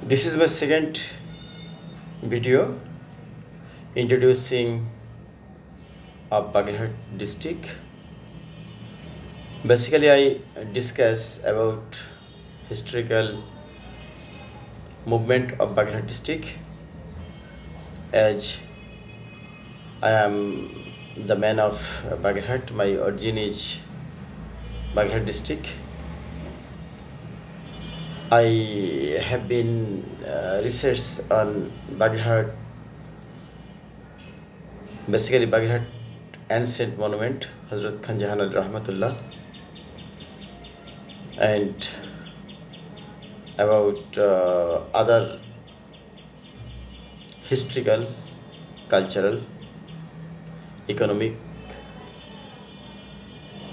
This is my second video introducing Bagerhat district. Basically, I discuss about historical movement of Bagerhat district, as I am the man of Bagerhat. My origin is Bagerhat district. I have been research on Bagerhat, basically Bagerhat ancient monument, Hazrat Khan Jahan al Rahmatullah, and about other historical, cultural, economic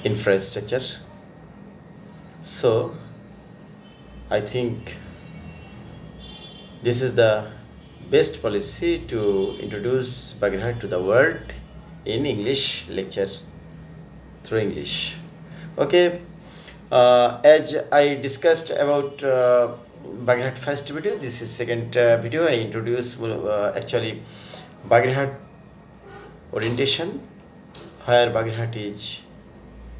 infrastructure. So I think this is the best policy to introduce Bagerhat to the world in English lecture through English. Okay, as I discussed about Bagerhat first video, this is second video. I introduce actually Bagerhat orientation, where Bagerhat is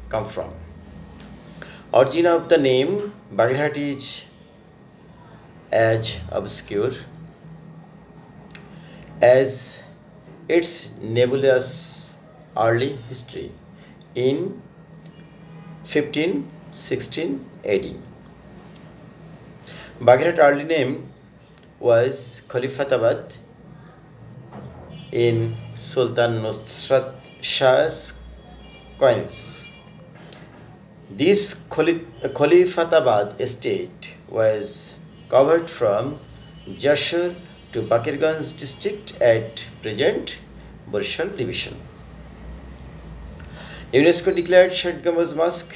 come from. Origin of the name Bagerhat is as obscure as its nebulous early history in 1516 AD. Bagerhat early name was Khalifatabad in Sultan Nusrat Shah's coins. This Khalifatabad estate was covered from Jashur to Bakirganj district at present Borishal division. UNESCO declared Sheikh Gambaz Mosque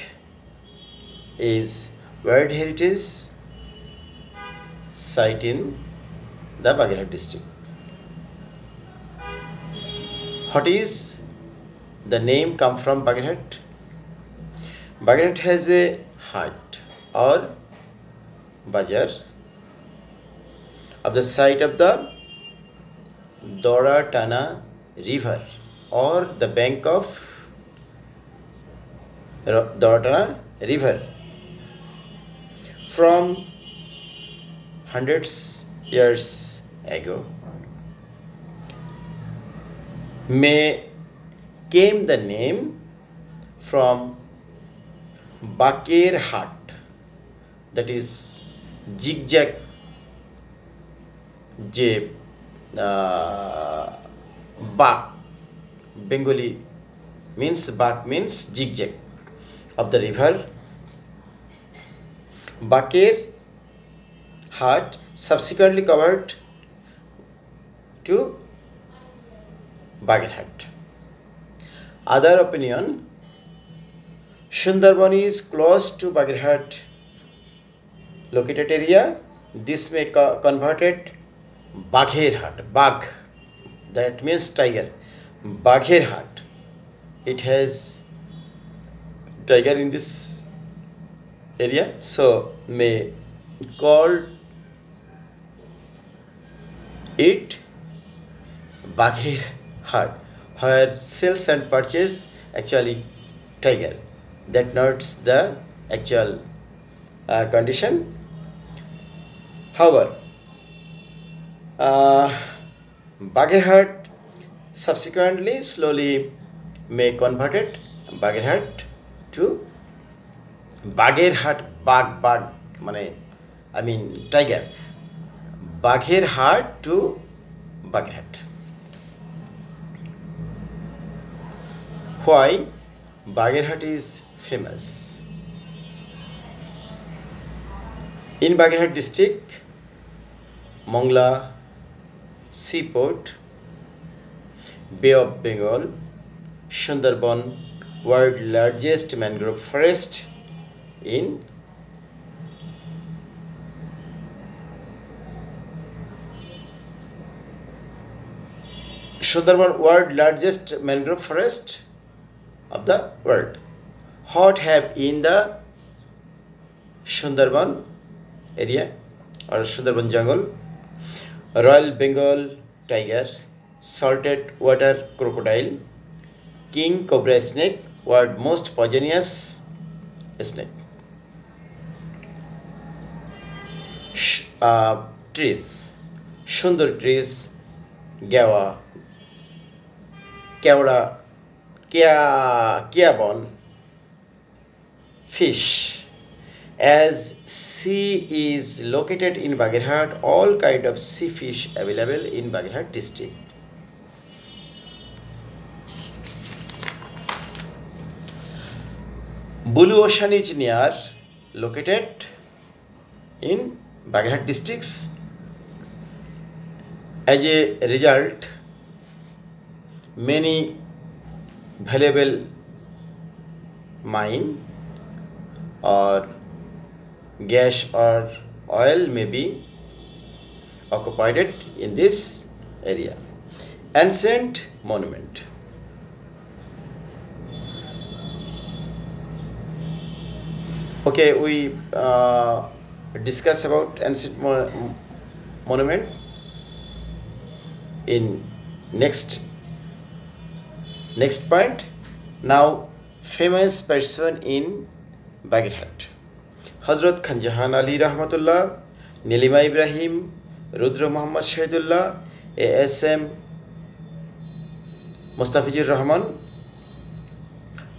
is World Heritage Site in the Bagerhat district. What is the name come from Bagerhat? Bagerhat has a hut or bazaar of the side of the Doratana river or the bank of Doratana river. From hundreds years ago, came the name from Baker Hat, that is zigzag je Bak, Bengali means Bak means zigzag of the river. Baker Hat subsequently covered to Bagerhat. Other opinion, Sundarban is close to Bagerhat located area. This may converted Bagherhat. Bag, that means tiger. Bagherhat. It has tiger in this area, so may call it Bagherhat, where sales and purchase actually tiger. That notes the actual condition. However, Bagerhat subsequently slowly may converted Bagerhat to Bagherhat. Bag I mean tiger. Bagherhat to Bagerhat. Why Bagerhat is famous? In Bagerhat district, Mongla Seaport, Bay of Bengal, Sundarban, world largest mangrove forest in Sundarban, world largest mangrove forest of the world. What have in the Sundarban area? or Sundarban jungle, Royal Bengal tiger, salted water crocodile, king cobra snake, world most poisonous snake. Trees, Sundar trees, Gawa, Kevada, Kiabon, fish. As sea is located in Bagherhat, all kind of sea fish available in Bagherhat district. Blue Ocean is near located in Bagherhat districts. As a result, many valuable mine or gas or oil may be occupied in this area. Ancient monument. Okay, we discuss about ancient monument in next point. Now, famous person in Bagherhat: Hazrat Khan Jahan Ali Rahmatullah, Nilima Ibrahim, Rudra Muhammad Shahidullah, ASM Mustafizur Rahman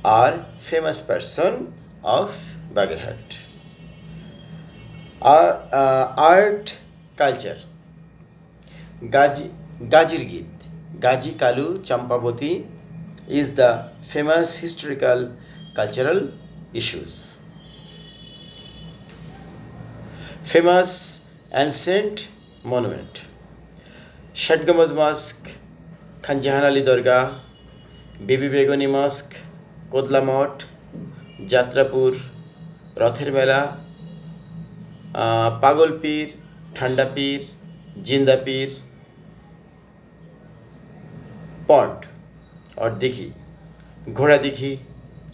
are famous person of Bagherhat. Art culture. Gajir Git, Gaji Kalu Champavati is the famous historical cultural issues. Famous ancient monument: Shatgamaz Mosque, Khan Jahan Ali Dargah, Bibi Begoni Mosque, Kodla Mott, Jatrapur, Rother Mela, Pagol Pir, Thanda Pir, Jinda Pir, Pond or Dighi, Ghoda Dighi,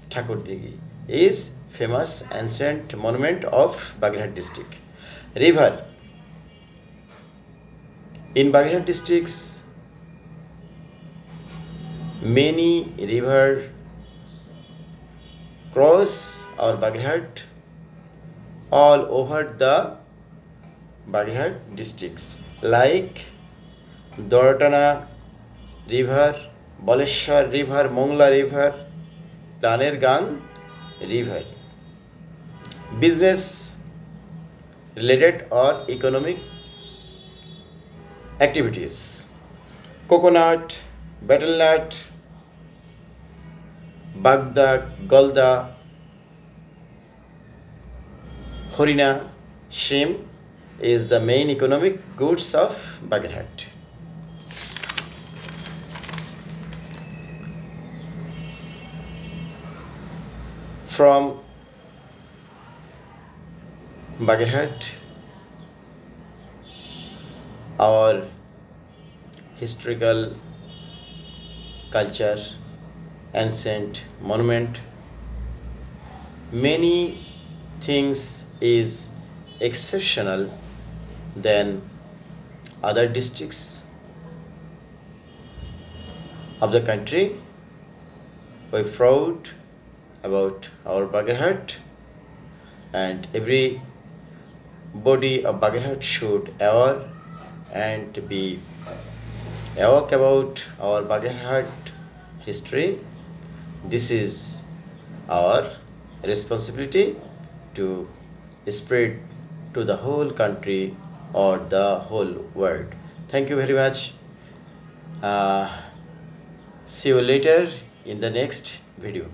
Thakur Dighi is famous ancient monument of Bagherhat district. River. In Bagherhat districts, many river cross our Bagherhat all over the Bagherhat districts, like Doratana river, Baleshwar river, Mongla river, Tanergang river. Business related or economic activities: coconut, betel nut, Bagda, Golda, Horina, shrimp is the main economic goods of Bagherhat. From Bagherhat, our historical culture, ancient monument, many things is exceptional than other districts of the country. We proud about our Bagherhat, and every body of Bagherhat should aware and be aware about our Bagherhat history. This is our responsibility to spread to the whole country or the whole world. Thank you very much. See you later in the next video.